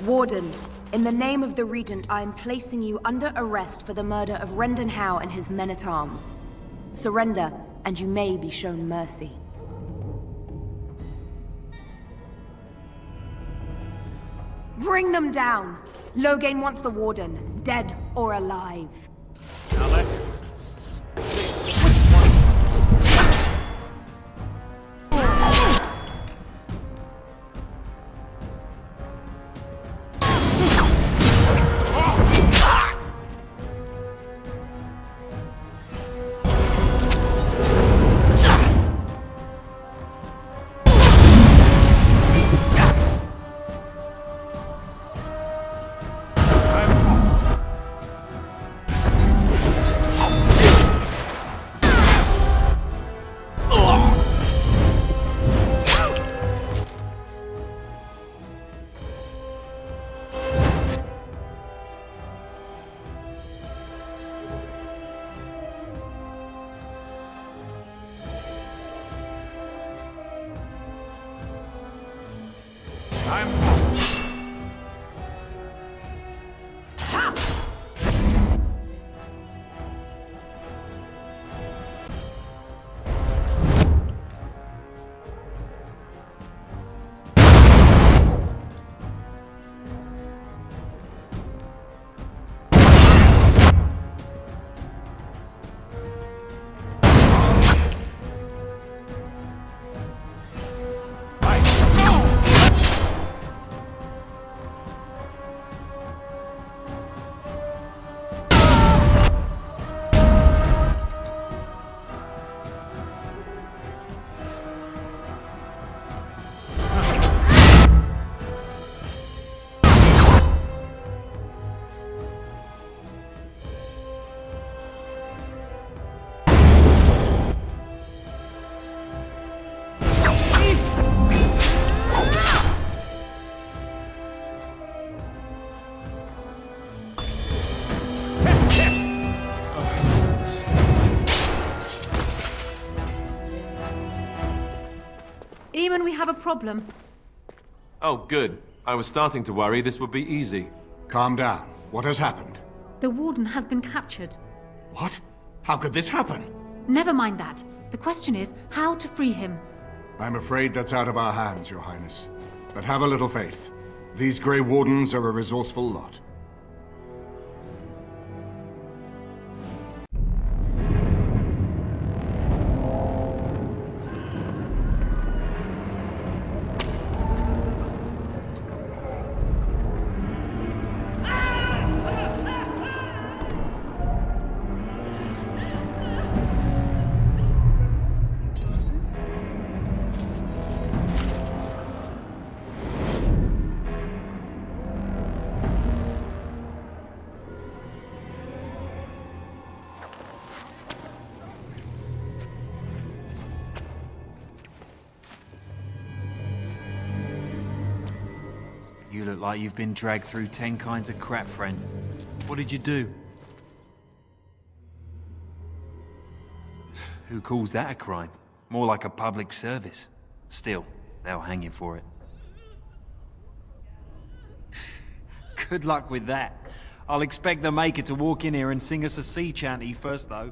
Warden, in the name of the Regent, I am placing you under arrest for the murder of Riordan Howe and his men-at-arms. Surrender, and you may be shown mercy. Bring them down! Loghain wants the Warden, dead or alive. Eamon, we have a problem. Oh, good. I was starting to worry this would be easy. Calm down. What has happened? The Warden has been captured. What? How could this happen? Never mind that. The question is how to free him. I'm afraid that's out of our hands, Your Highness. But have a little faith. These Grey Wardens are a resourceful lot. You look like you've been dragged through 10 kinds of crap, friend. What did you do? Who calls that a crime? More like a public service. Still, they'll hang you for it. Good luck with that. I'll expect the Maker to walk in here and sing us a sea chanty first, though.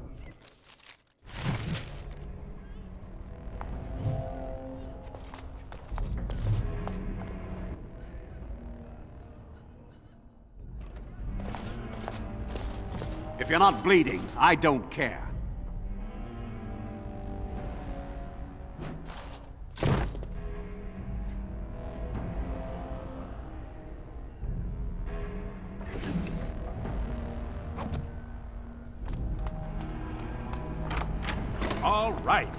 If you're not bleeding, I don't care. All right.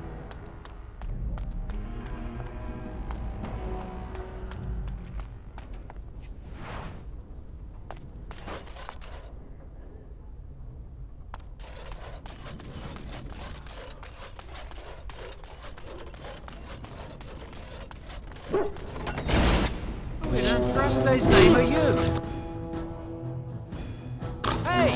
We don't trust those name are you. Hey!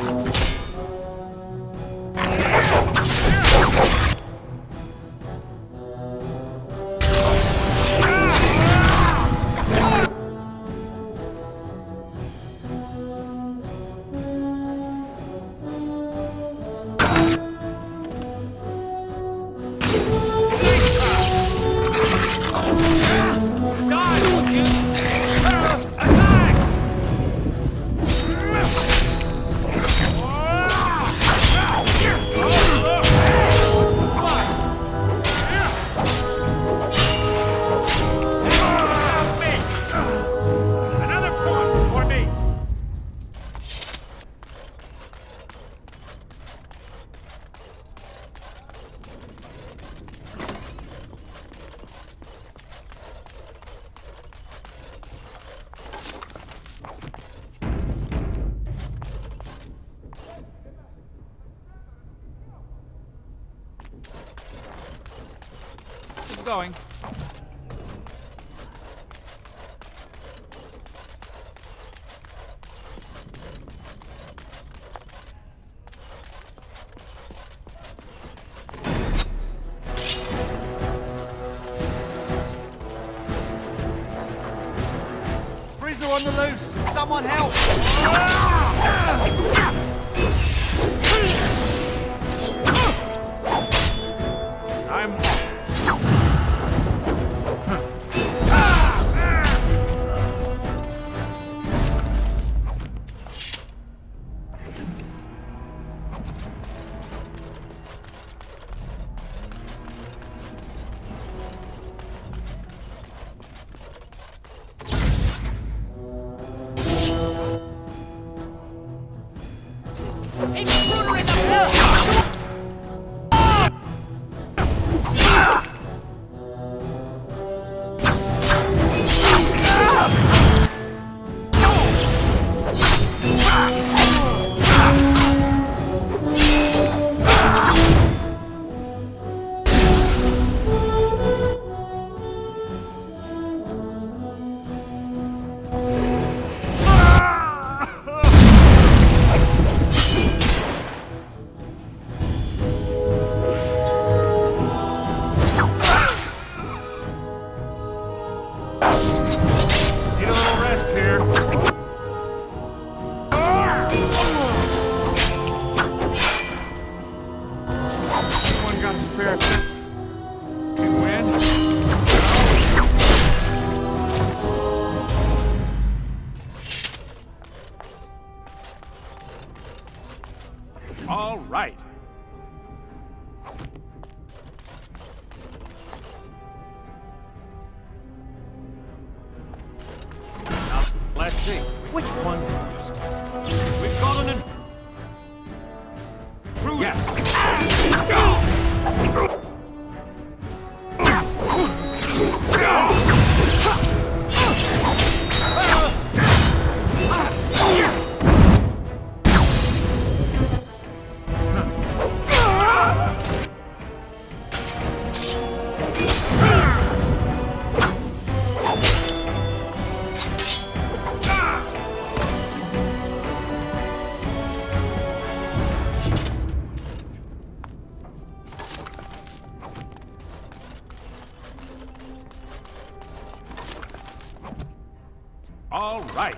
going. Prisoner on the loose! Someone help! I'm... All right. Now, let's see. Which one first? We've got an... Yes. All right.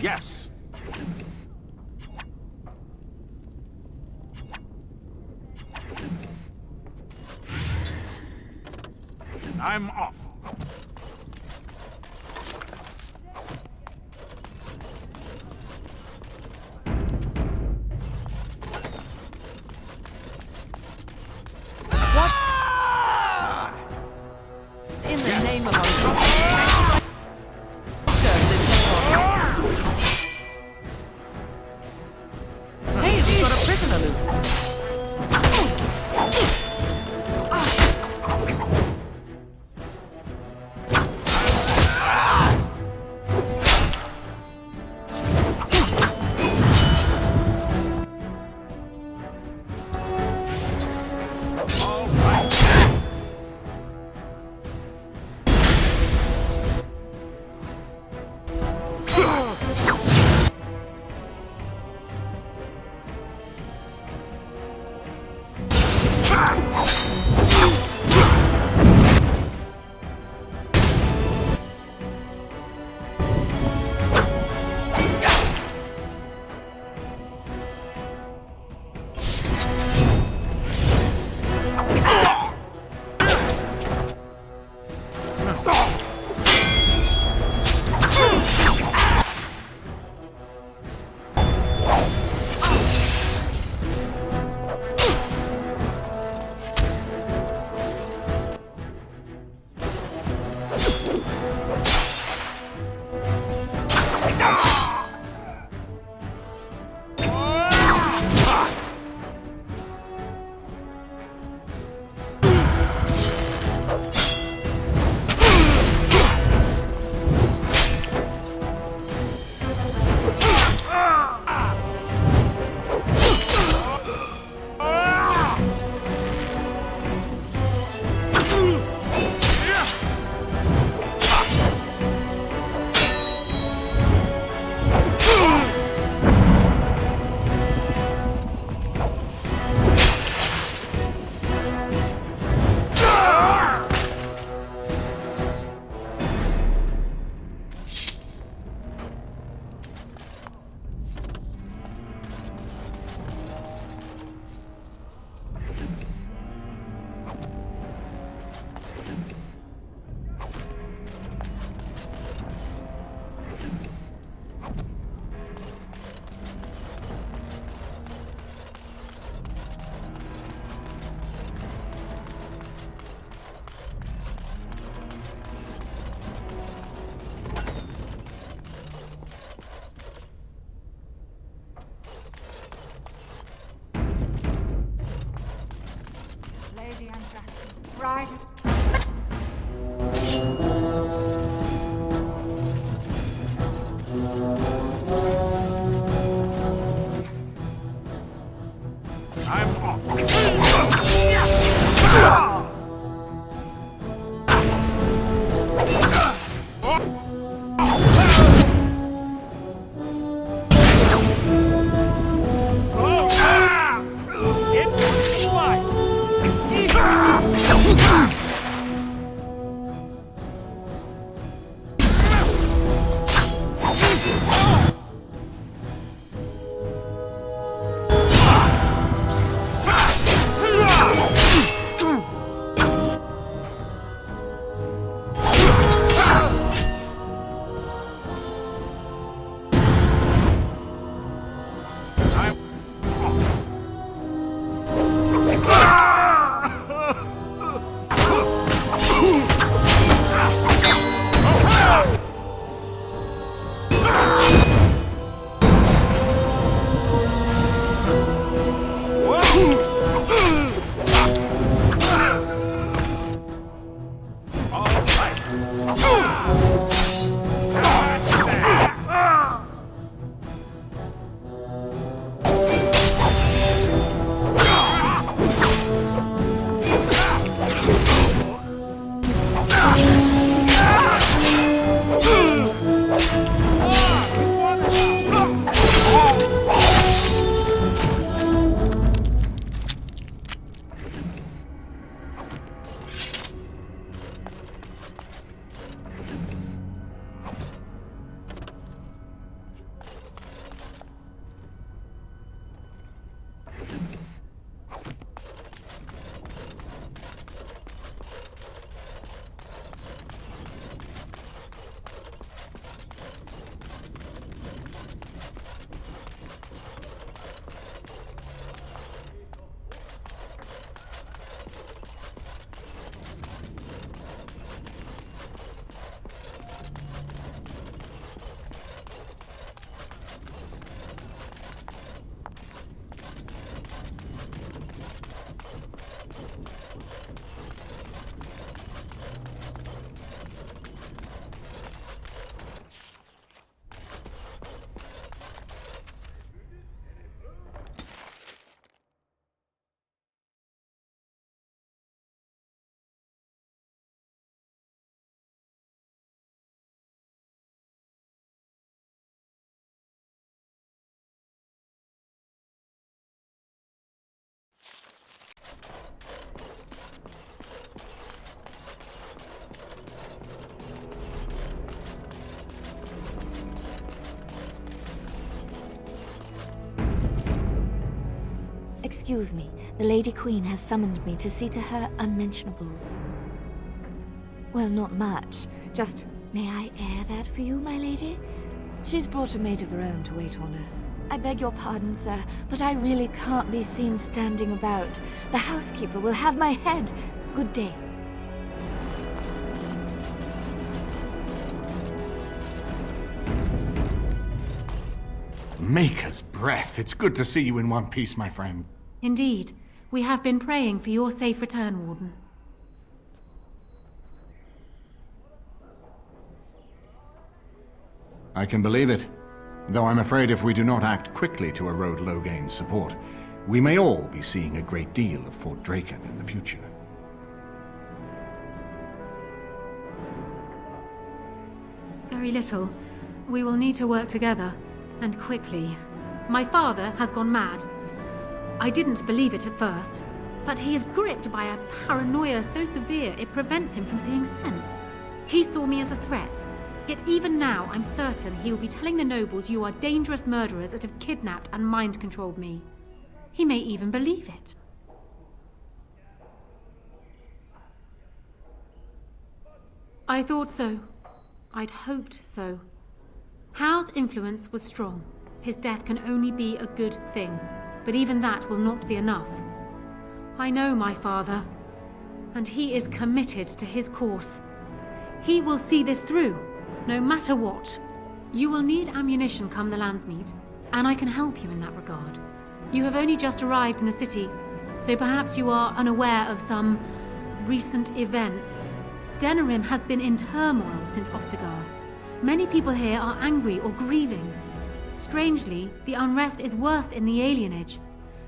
Yes. I'm off. Right. I'm off. Excuse me, the Lady Queen has summoned me to see to her unmentionables. Well, not much. Just, may I air that for you, my lady? She's brought a maid of her own to wait on her. I beg your pardon, sir, but I really can't be seen standing about. The housekeeper will have my head. Good day. Maker's breath. It's good to see you in one piece, my friend. Indeed. We have been praying for your safe return, Warden. I can believe it. Though I'm afraid if we do not act quickly to erode Logain's support, we may all be seeing a great deal of Fort Draken in the future. Very little. We will need to work together, and quickly. My father has gone mad. I didn't believe it at first, but he is gripped by a paranoia so severe it prevents him from seeing sense. He saw me as a threat, yet even now I'm certain he will be telling the nobles you are dangerous murderers that have kidnapped and mind-controlled me. He may even believe it. I thought so. I'd hoped so. Howe's influence was strong. His death can only be a good thing, but even that will not be enough. I know my father, and he is committed to his course. He will see this through, no matter what. You will need ammunition come the Landsmeet, and I can help you in that regard. You have only just arrived in the city, so perhaps you are unaware of some recent events. Denerim has been in turmoil since Ostagar. Many people here are angry or grieving. Strangely, the unrest is worst in the Alienage.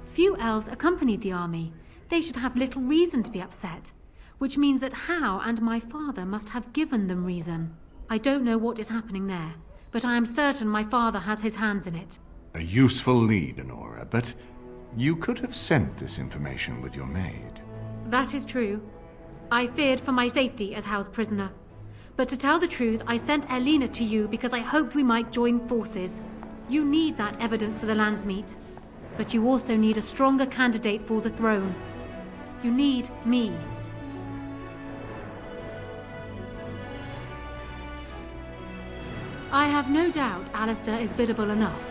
Few elves accompanied the army. They should have little reason to be upset, which means that Howe and my father must have given them reason. I don't know what is happening there, but I am certain my father has his hands in it. A useful lead, Anora, but you could have sent this information with your maid. That is true. I feared for my safety as Howe's prisoner. But to tell the truth, I sent Elena to you because I hoped we might join forces. You need that evidence for the Landsmeet. But you also need a stronger candidate for the throne. You need me. I have no doubt Alistair is biddable enough,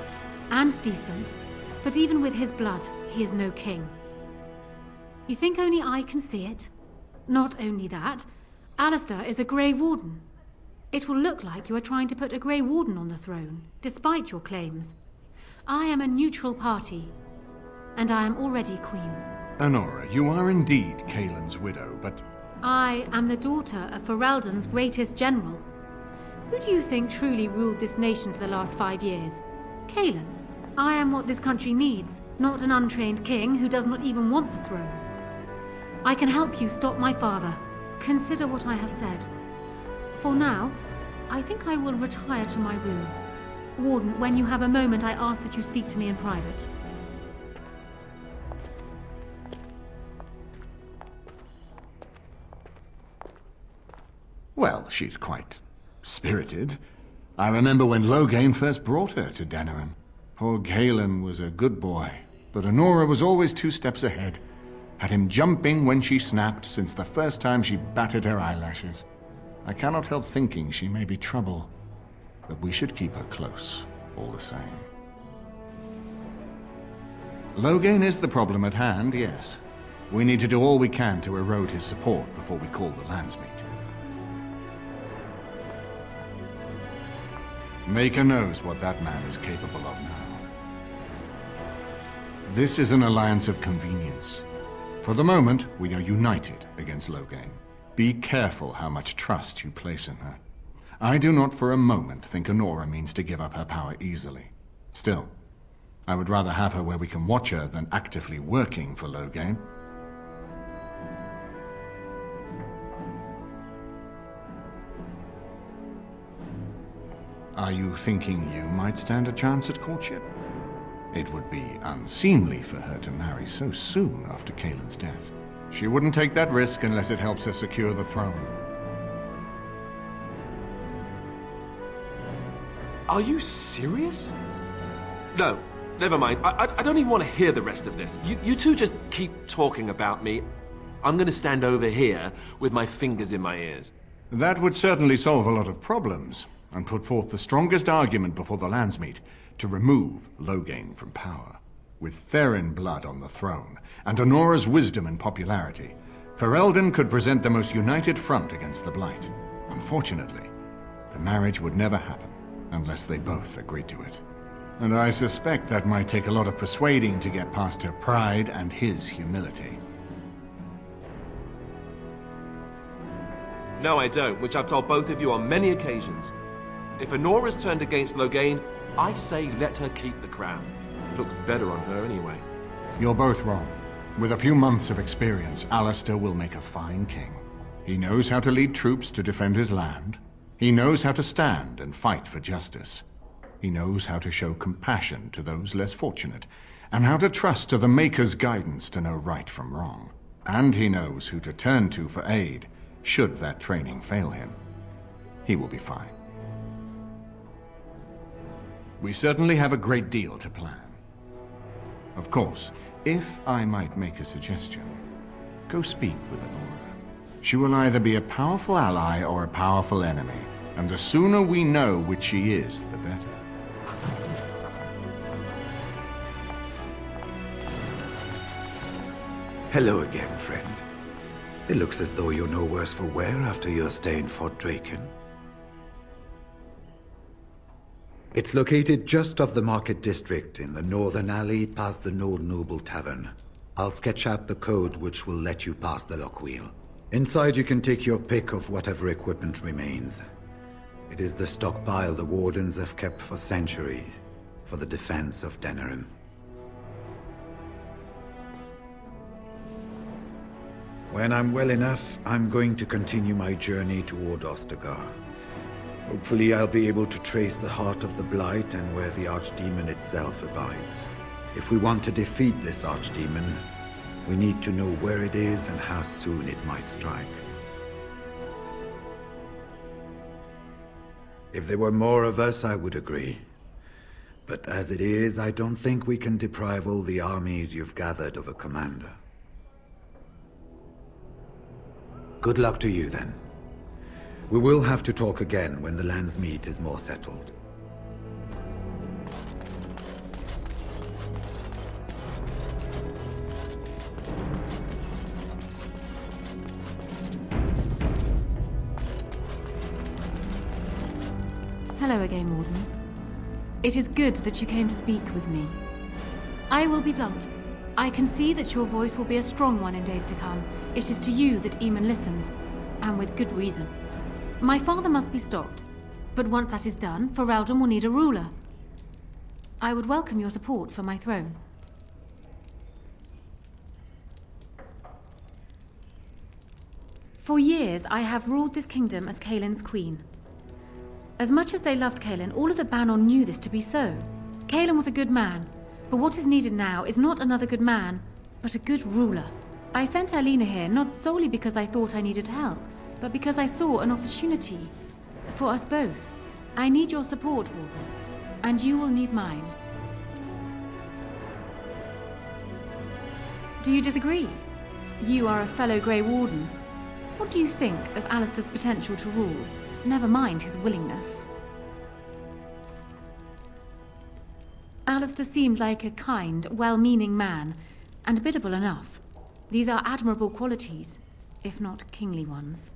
and decent, but even with his blood, he is no king. You think only I can see it? Not only that, Alistair is a Grey Warden. It will look like you are trying to put a Grey Warden on the throne, despite your claims. I am a neutral party, and I am already queen. Anora, you are indeed Kaelin's widow, but... I am the daughter of Ferelden's greatest general. Who do you think truly ruled this nation for the last 5 years? Caelin. I am what this country needs, not an untrained king who does not even want the throne. I can help you stop my father. Consider what I have said. For now, I think I will retire to my room. Warden, when you have a moment, I ask that you speak to me in private. Well, she's quite spirited. I remember when Loghain first brought her to Denerim. Poor Caelin was a good boy, but Anora was always 2 steps ahead. Had him jumping when she snapped since the first time she batted her eyelashes. I cannot help thinking she may be trouble, but we should keep her close, all the same. Loghain is the problem at hand, yes. We need to do all we can to erode his support before we call the Landsmeet. Maker knows what that man is capable of now. This is an alliance of convenience. For the moment, we are united against Loghain. Be careful how much trust you place in her. I do not for a moment think Anora means to give up her power easily. Still, I would rather have her where we can watch her than actively working for Loghain. Are you thinking you might stand a chance at courtship? It would be unseemly for her to marry so soon after Caelin's death. She wouldn't take that risk unless it helps her secure the throne. Are you serious? No, never mind. I don't even want to hear the rest of this. You two just keep talking about me. I'm going to stand over here with my fingers in my ears. That would certainly solve a lot of problems, and put forth the strongest argument before the Landsmeet to remove Loghain from power. With Therin blood on the throne, and Anora's wisdom and popularity, Ferelden could present the most united front against the Blight. Unfortunately, the marriage would never happen unless they both agreed to it. And I suspect that might take a lot of persuading to get past her pride and his humility. No, I don't, which I've told both of you on many occasions. If Anora's turned against Loghain, I say let her keep the crown. It looks better on her anyway. You're both wrong. With a few months of experience, Alistair will make a fine king. He knows how to lead troops to defend his land. He knows how to stand and fight for justice. He knows how to show compassion to those less fortunate, and how to trust to the Maker's guidance to know right from wrong. And he knows who to turn to for aid, should that training fail him. He will be fine. We certainly have a great deal to plan. Of course, if I might make a suggestion, go speak with Anora. She will either be a powerful ally or a powerful enemy, and the sooner we know which she is, the better. Hello again, friend. It looks as though you're no worse for wear after your stay in Fort Draken. It's located just off the Market District in the northern alley past the Old Noble Tavern. I'll sketch out the code which will let you pass the lock wheel. Inside you can take your pick of whatever equipment remains. It is the stockpile the Wardens have kept for centuries, for the defense of Denerim. When I'm well enough, I'm going to continue my journey toward Ostagar. Hopefully I'll be able to trace the heart of the Blight and where the Archdemon itself abides. If we want to defeat this Archdemon, we need to know where it is and how soon it might strike. If there were more of us, I would agree. But as it is, I don't think we can deprive all the armies you've gathered of a commander. Good luck to you, then. We will have to talk again when the Landsmeet is more settled. Hello again, Warden. It is good that you came to speak with me. I will be blunt. I can see that your voice will be a strong one in days to come. It is to you that Eamon listens, and with good reason. My father must be stopped, but once that is done, Riordan will need a ruler. I would welcome your support for my throne. For years, I have ruled this kingdom as Caelin's queen. As much as they loved Caelin, all of the Banon knew this to be so. Caelin was a good man, but what is needed now is not another good man, but a good ruler. I sent Alienage here not solely because I thought I needed help, but because I saw an opportunity for us both. I need your support, Warden, and you will need mine. Do you disagree? You are a fellow Grey Warden. What do you think of Alistair's potential to rule? Never mind his willingness. Alistair seems like a kind, well-meaning man, and biddable enough. These are admirable qualities, if not kingly ones.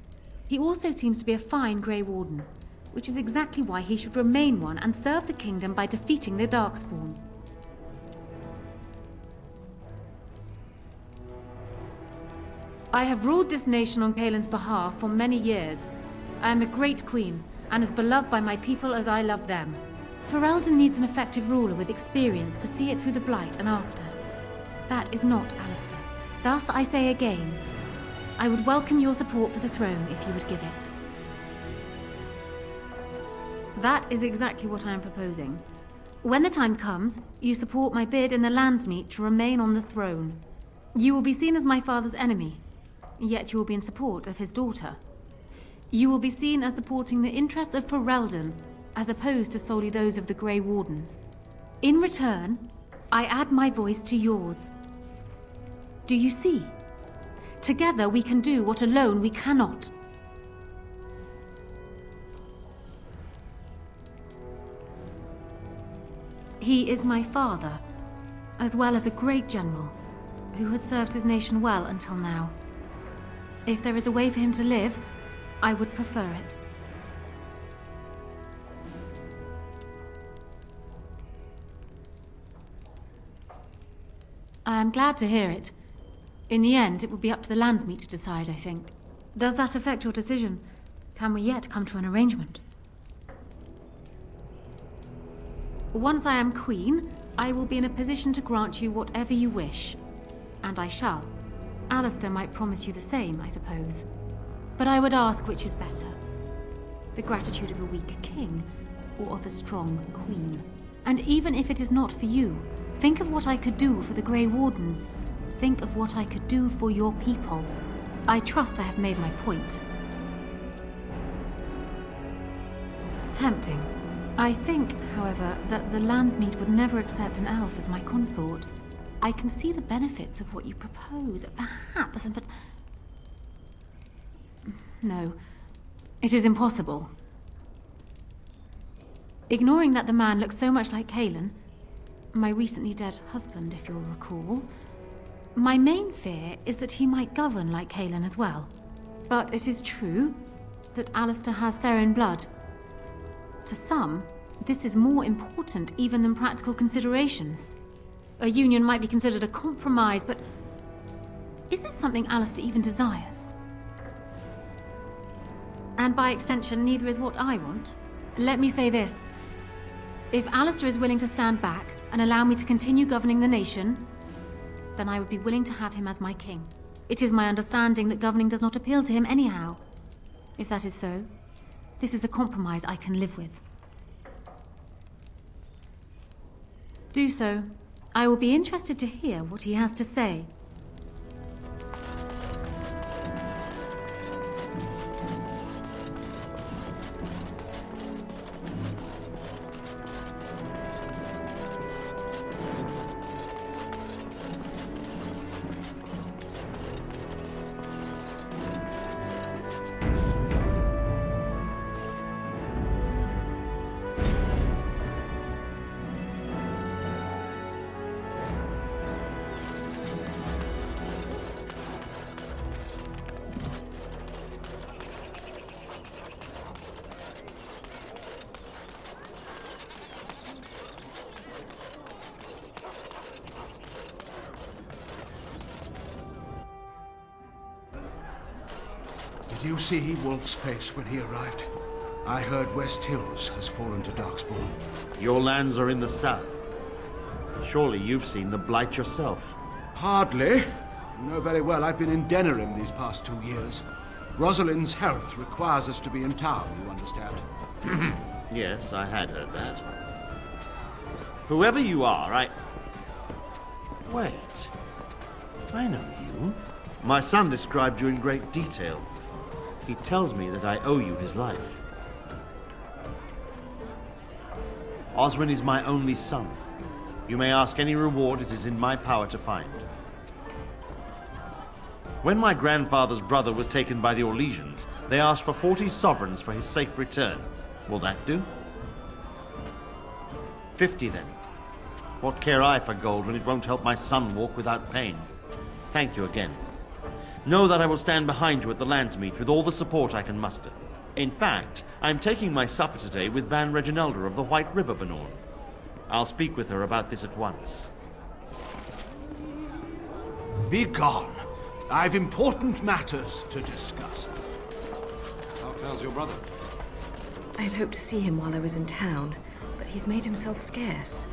He also seems to be a fine Grey Warden, which is exactly why he should remain one and serve the kingdom by defeating the Darkspawn. I have ruled this nation on Caelin's behalf for many years. I am a great queen, and as beloved by my people as I love them. Riordan needs an effective ruler with experience to see it through the Blight and after. That is not Alistair. Thus, I say again, I would welcome your support for the throne if you would give it. That is exactly what I am proposing. When the time comes, you support my bid in the Landsmeet to remain on the throne. You will be seen as my father's enemy, yet you will be in support of his daughter. You will be seen as supporting the interests of Riordan, as opposed to solely those of the Grey Wardens. In return, I add my voice to yours. Do you see? Together we can do what alone we cannot. He is my father, as well as a great general, who has served his nation well until now. If there is a way for him to live, I would prefer it. I am glad to hear it. In the end, it will be up to the Landsmeet to decide, I think. Does that affect your decision? Can we yet come to an arrangement? Once I am queen, I will be in a position to grant you whatever you wish. And I shall. Alistair might promise you the same, I suppose. But I would ask which is better. The gratitude of a weak king, or of a strong queen. And even if it is not for you, think of what I could do for the Grey Wardens. Think of what I could do for your people. I trust I have made my point. Tempting. I think, however, that the Landsmeet would never accept an elf as my consort. I can see the benefits of what you propose, perhaps, but... No. It is impossible. Ignoring that the man looks so much like Caelin, my recently dead husband, if you'll recall, my main fear is that he might govern like Caelin as well. But it is true that Alistair has Therin blood. To some, this is more important even than practical considerations. A union might be considered a compromise, but is this something Alistair even desires? And by extension, neither is what I want. Let me say this. If Alistair is willing to stand back and allow me to continue governing the nation, then I would be willing to have him as my king. It is my understanding that governing does not appeal to him anyhow. If that is so, this is a compromise I can live with. Do so. I will be interested to hear what he has to say. Did you see Wolf's face when he arrived? I heard West Hills has fallen to Darkspawn. Your lands are in the south. Surely you've seen the Blight yourself. Hardly. You know very well I've been in Denerim these past 2 years. Rosalind's health requires us to be in town, you understand. Yes, I had heard that. Whoever you are, Wait. I know you. My son described you in great detail. He tells me that I owe you his life. Oswin is my only son. You may ask any reward it is in my power to find. When my grandfather's brother was taken by the Orlesians, they asked for 40 sovereigns for his safe return. Will that do? 50 then. What care I for gold when it won't help my son walk without pain? Thank you again. Know that I will stand behind you at the Landsmeet with all the support I can muster. In fact, I'm taking my supper today with Ban Reginalda of the White River Benorn. I'll speak with her about this at once. Be gone. I've important matters to discuss. How fares your brother? I'd hoped to see him while I was in town, but he's made himself scarce.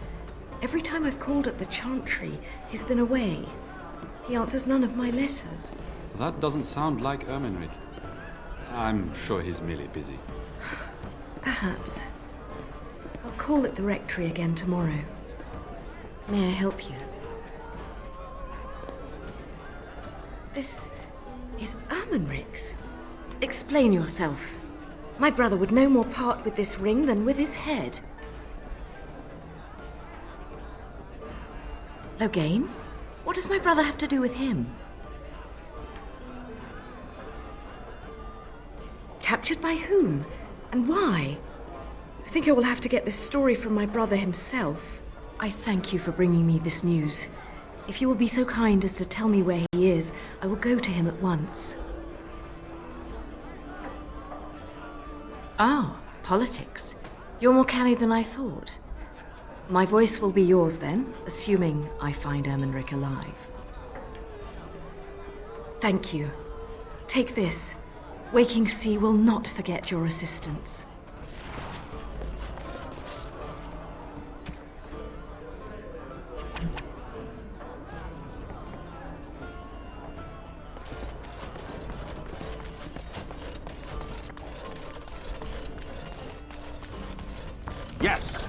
Every time I've called at the Chantry, he's been away. He answers none of my letters. That doesn't sound like Ermenric. I'm sure he's merely busy. Perhaps. I'll call at the rectory again tomorrow. May I help you? This is Ermenric's. Explain yourself. My brother would no more part with this ring than with his head. Loghain? What does my brother have to do with him? Captured by whom? And why? I think I will have to get this story from my brother himself. I thank you for bringing me this news. If you will be so kind as to tell me where he is, I will go to him at once. Ah, politics. You're more canny than I thought. My voice will be yours then, assuming I find Ermenric alive. Thank you. Take this. Waking Sea will not forget your assistance. Yes.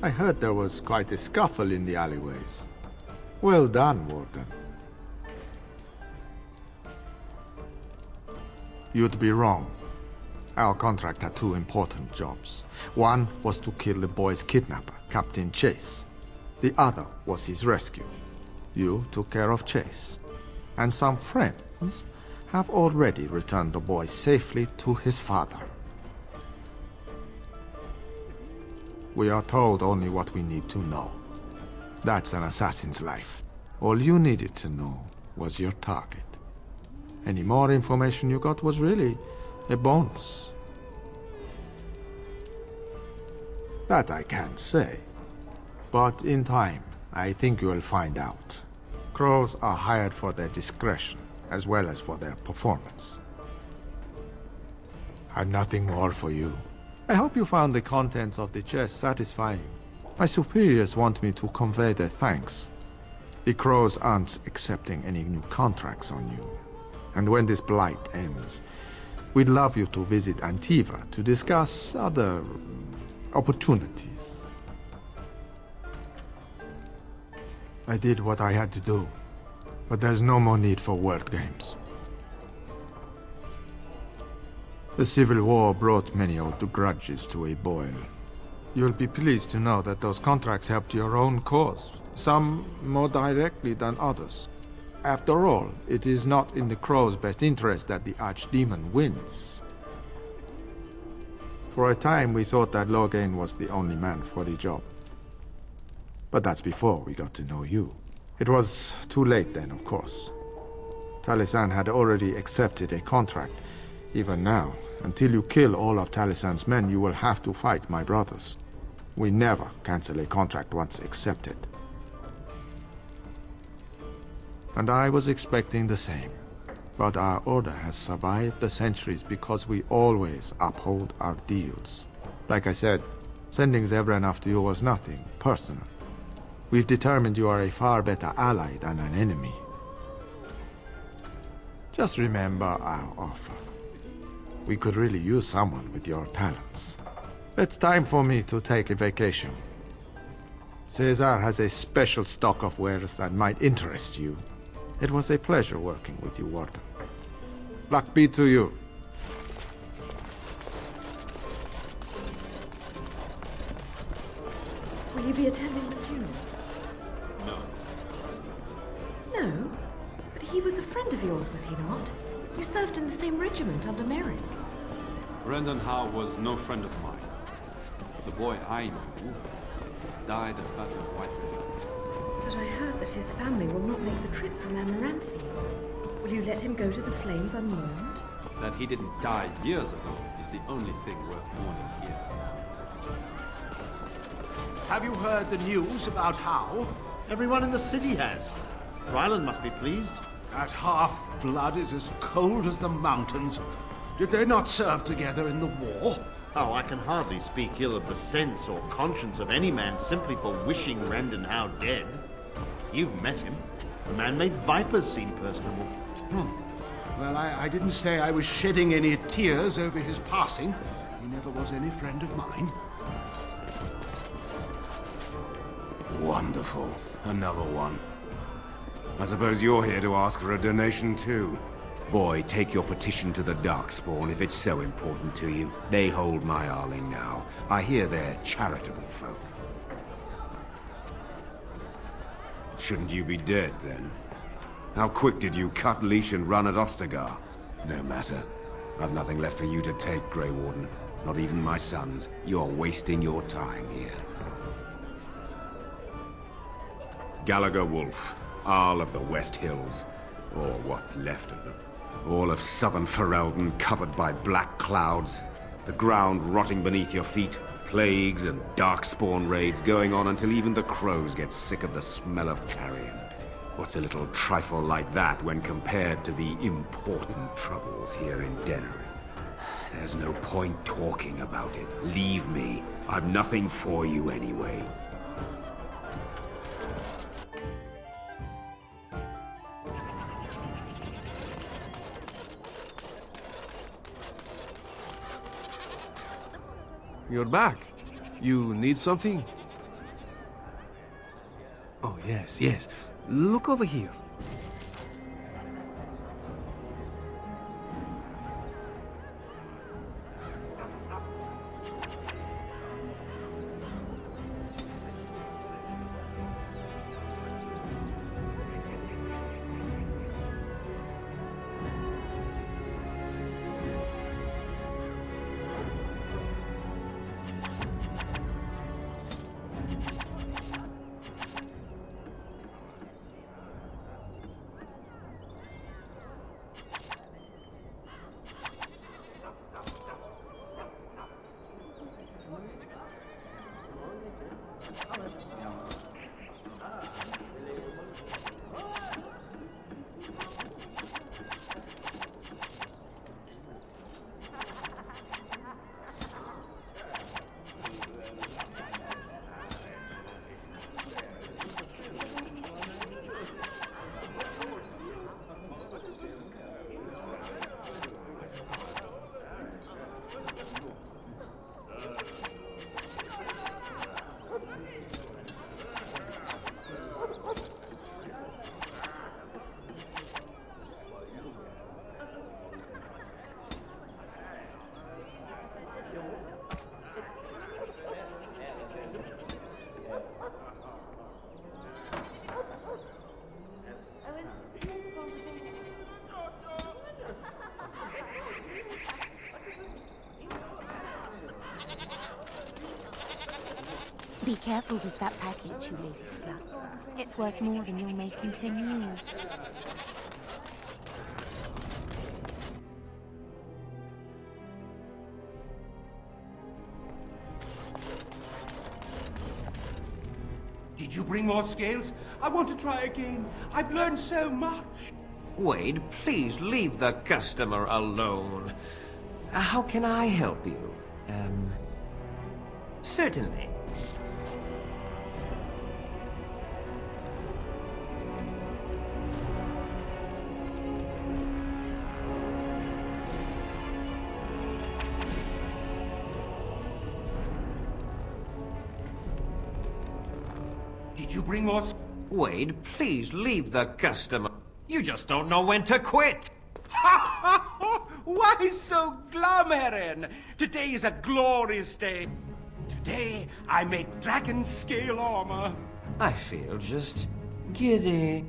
I heard there was quite a scuffle in the alleyways. Well done, Warden. You'd be wrong. Our contract had 2 important jobs. One was to kill the boy's kidnapper, Captain Chase. The other was his rescue. You took care of Chase. And some friends have already returned the boy safely to his father. We are told only what we need to know. That's an assassin's life. All you needed to know was your target. Any more information you got was really a bonus. That I can't say. But in time, I think you'll find out. Crows are hired for their discretion, as well as for their performance. I've nothing more for you. I hope you found the contents of the chest satisfying. My superiors want me to convey their thanks. The Crows aren't accepting any new contracts on you. And when this blight ends, we'd love you to visit Antiva to discuss other opportunities. I did what I had to do, but there's no more need for word games. The Civil War brought many old grudges to a boil. You'll be pleased to know that those contracts helped your own cause, some more directly than others. After all, it is not in the Crow's best interest that the Archdemon wins. For a time, we thought that Loghain was the only man for the job. But that's before we got to know you. It was too late then, of course. Talisan had already accepted a contract. Even now, until you kill all of Talisan's men, you will have to fight my brothers. We never cancel a contract once accepted. And I was expecting the same. But our order has survived the centuries because we always uphold our deals. Like I said, sending Zebran after you was nothing personal. We've determined you are a far better ally than an enemy. Just remember our offer. We could really use someone with your talents. It's time for me to take a vacation. Caesar has a special stock of wares that might interest you. It was a pleasure working with you, Warden. Luck be to you. Will you be attending the funeral? No. No? But he was a friend of yours, was he not? You served in the same regiment under Merrick. Brendan Howe was no friend of mine. The boy I knew died at Battle of Whitehill. But I heard that his family will not make the trip from Amaranth. Will you let him go to the flames unmourned? That he didn't die years ago is the only thing worth mourning here. Have you heard the news about Howe? Everyone in the city has. Ryland must be pleased. That half-blood is as cold as the mountains. Did they not serve together in the war? Oh, I can hardly speak ill of the sense or conscience of any man simply for wishing Randon Howe dead. You've met him. The man made vipers seem personable. Well, I didn't say I was shedding any tears over his passing. He never was any friend of mine. Wonderful. Another one. I suppose you're here to ask for a donation too. Boy, take your petition to the Darkspawn if it's so important to you. They hold my Arling now. I hear they're charitable folk. Shouldn't you be dead, then? How quick did you cut leash and run at Ostagar? No matter. I've nothing left for you to take, Grey Warden. Not even my sons. You're wasting your time here. Gallagher Wolf, Arl of the West Hills. Or what's left of them. All of southern Ferelden covered by black clouds. The ground rotting beneath your feet. Plagues and darkspawn raids going on until even the crows get sick of the smell of carrion. What's a little trifle like that when compared to the important troubles here in Denerim? There's no point talking about it. Leave me. I've nothing for you anyway. You're back. You need something? Oh, yes, yes. Look over here. Careful with that package, you lazy slut. It's worth more than you'll make in 10 years. Did you bring more scales? I want to try again. I've learned so much. Wade, please leave the customer alone. How can I help you? Certainly. Did you bring more? Wade, please leave the customer. You just don't know when to quit. Why so glum, Heron? Today is a glorious day. Today, I make dragon scale armor. I feel just giddy.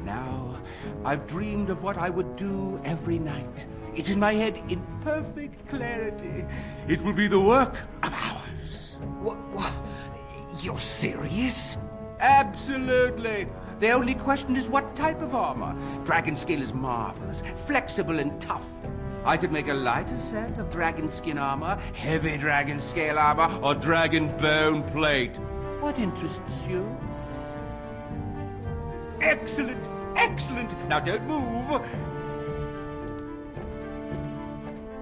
Now, I've dreamed of what I would do every night. It's in my head in perfect clarity. It will be the work of hours. What? You're serious? Absolutely. The only question is what type of armor. Dragon scale is marvelous, flexible and tough. I could make a lighter set of dragon skin armor, heavy dragon scale armor, or dragon bone plate. What interests you? Excellent, excellent. Now don't move.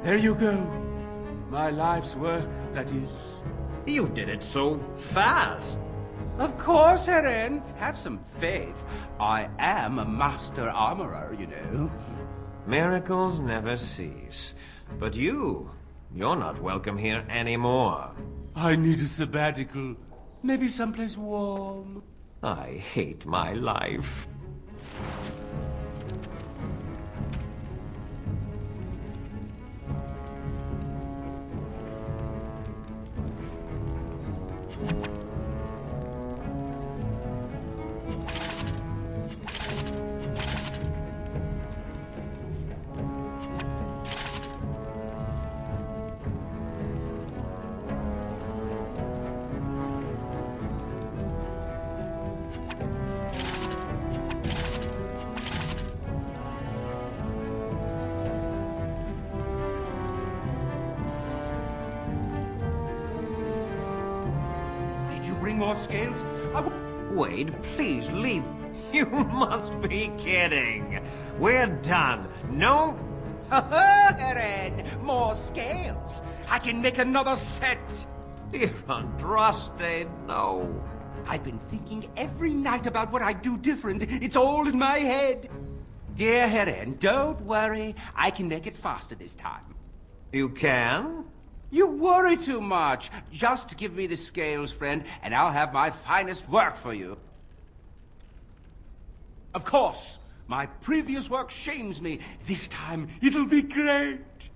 There you go. My life's work, that is. You did it so fast. Of course, Heron. Have some faith. I am a master armorer, you know. Miracles never cease. But you're not welcome here anymore. I need a sabbatical. Maybe someplace warm. I hate my life. Bring more scales? Wade, please leave. You must be kidding. We're done. No? Heron, more scales. I can make another set. Dear Andraste, no. I've been thinking every night about what I'd do different. It's all in my head. Dear Heron, don't worry. I can make it faster this time. You can? You worry too much. Just give me the scales, friend, and I'll have my finest work for you. Of course, my previous work shames me. This time, it'll be great.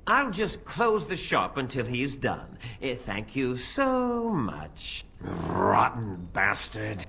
I'll just close the shop until he's done. Thank you so much, rotten bastard.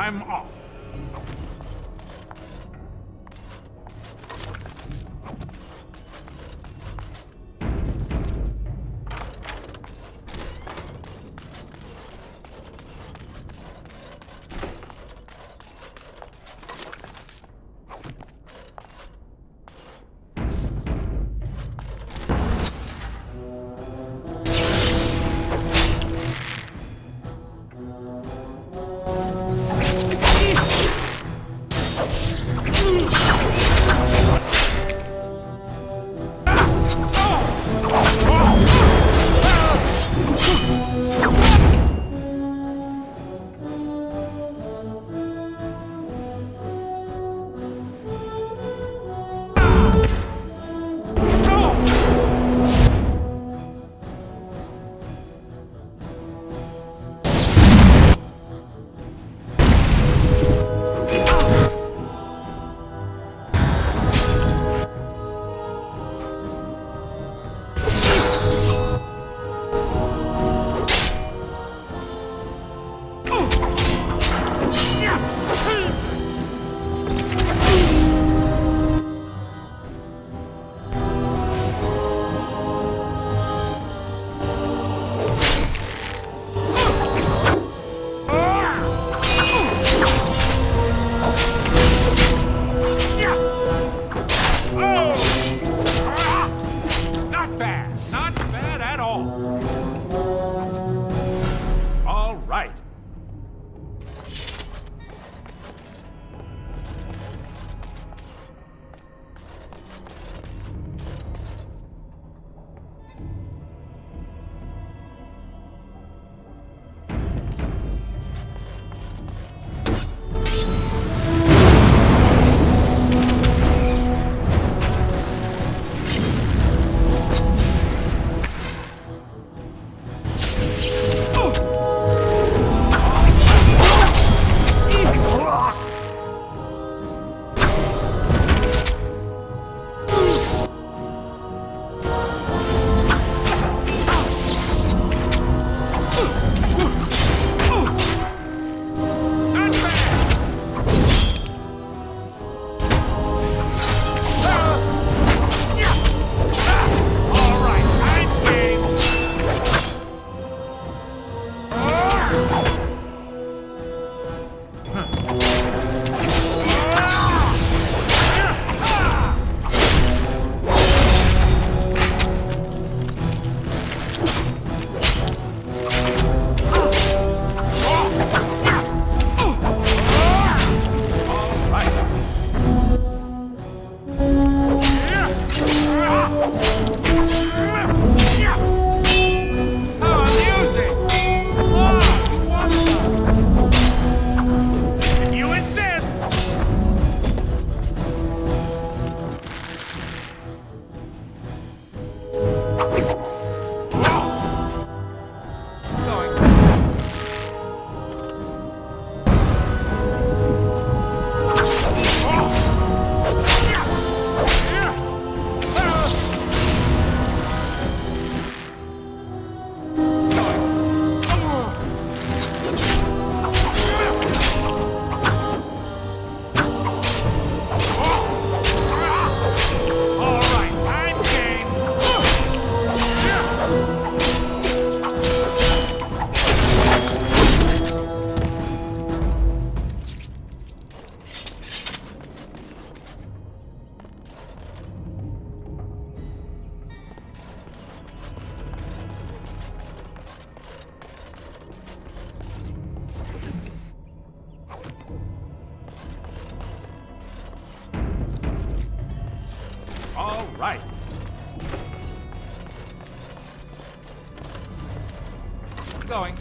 I'm off. right. Going.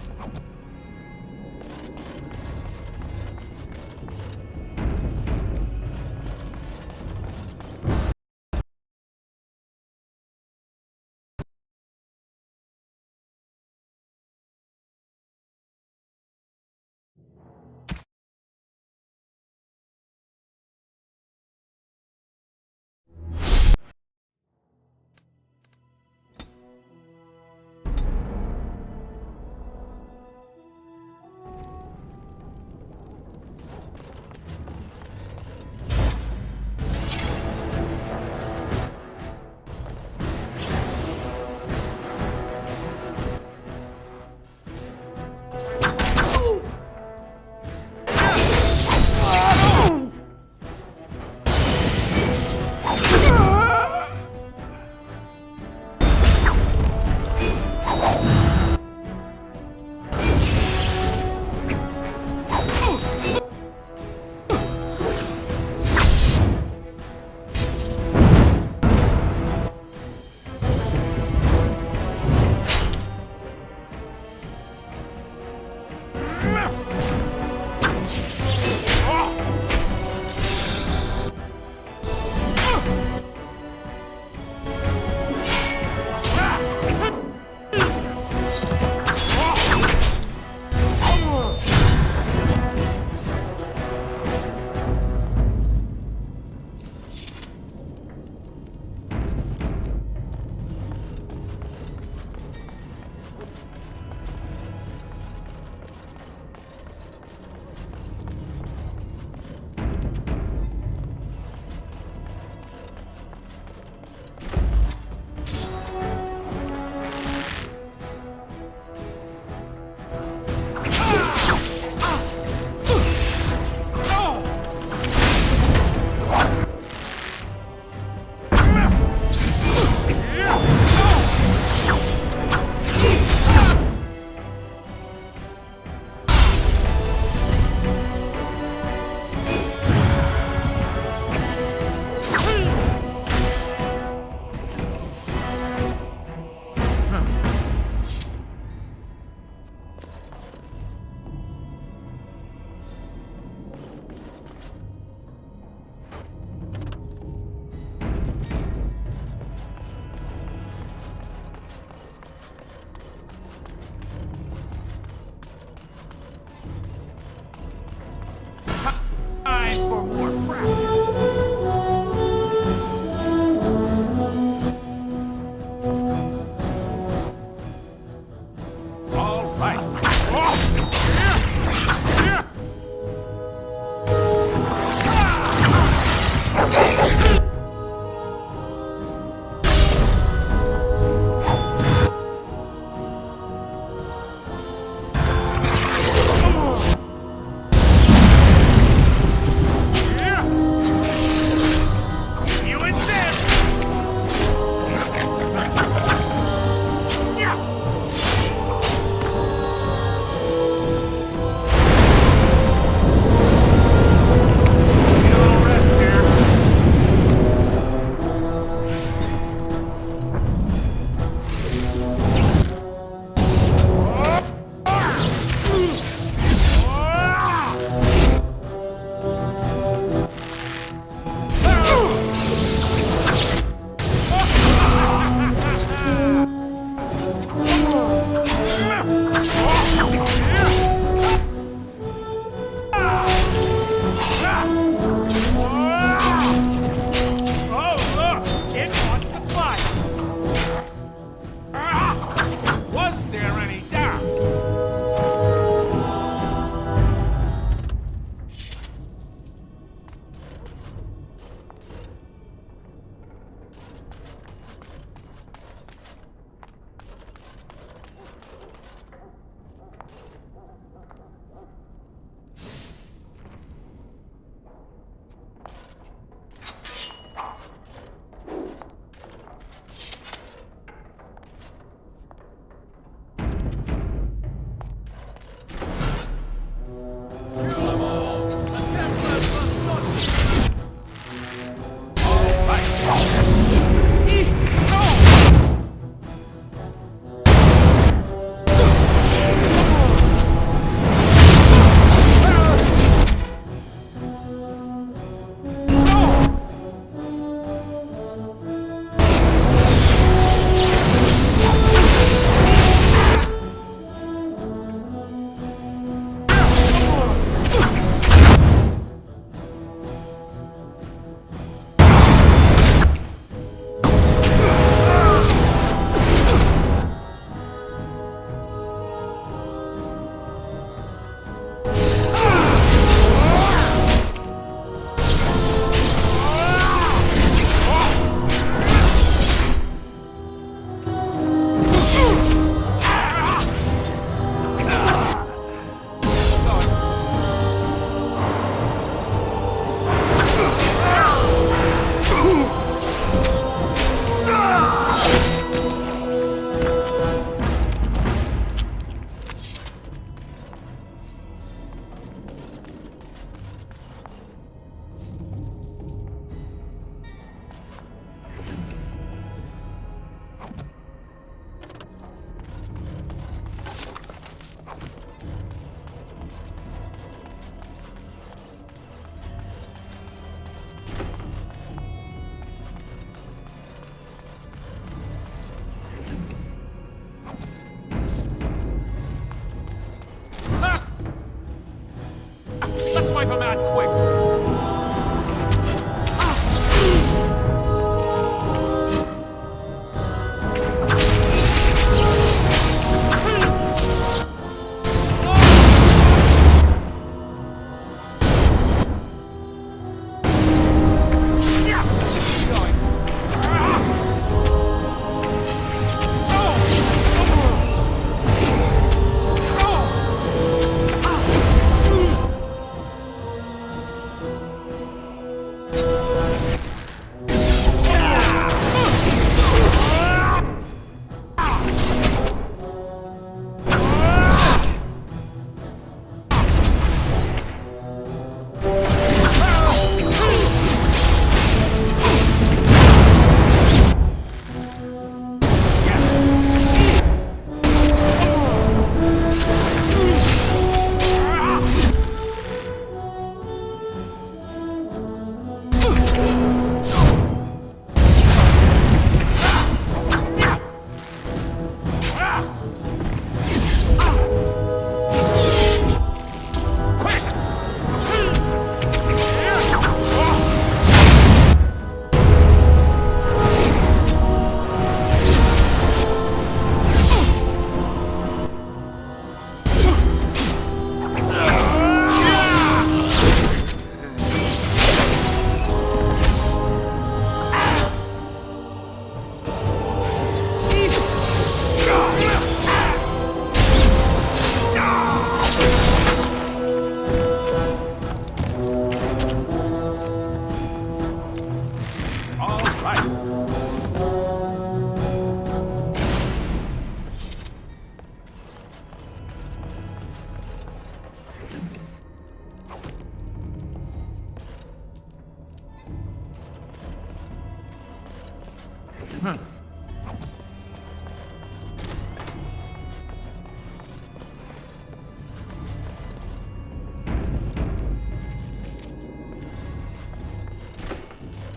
wipe him out quick.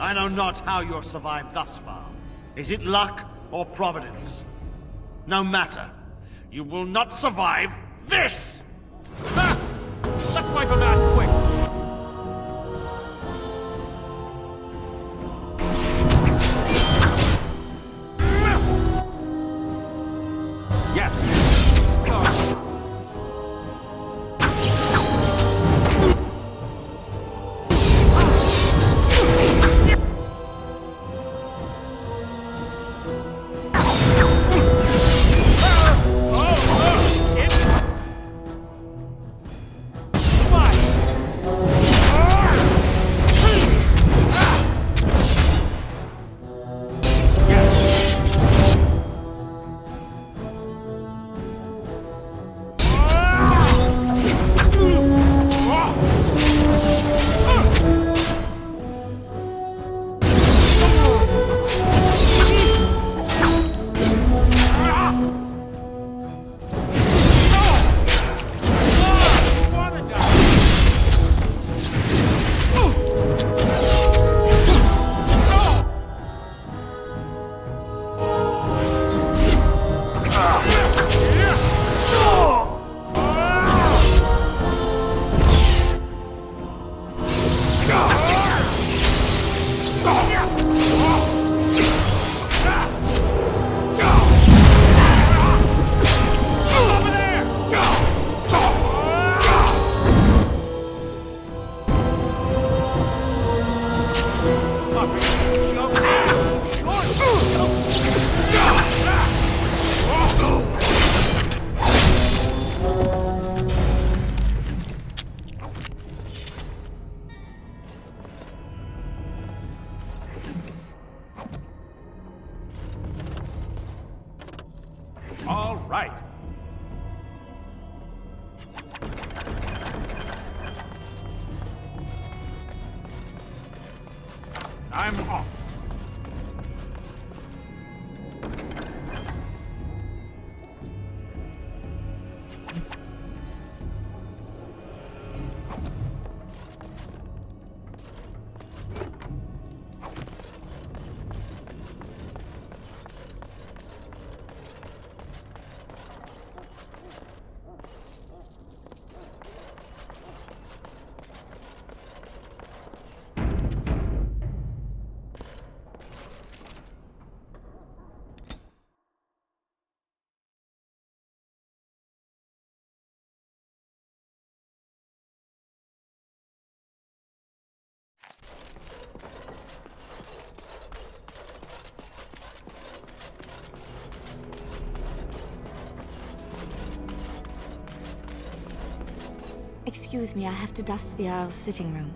I know not how you have survived thus far. Is it luck or providence? No matter. You will not survive this! Ha! Let's wipe him out quick. Yes. All right. I'm off. Excuse me, I have to dust the Earl's sitting room.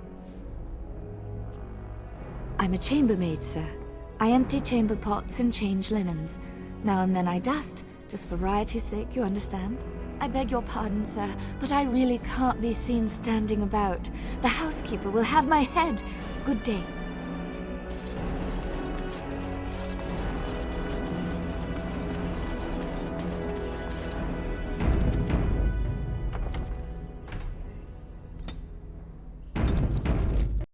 I'm a chambermaid, sir. I empty chamber pots and change linens. Now and then I dust, just for variety's sake, you understand? I beg your pardon, sir, but I really can't be seen standing about. The housekeeper will have my head. Good day.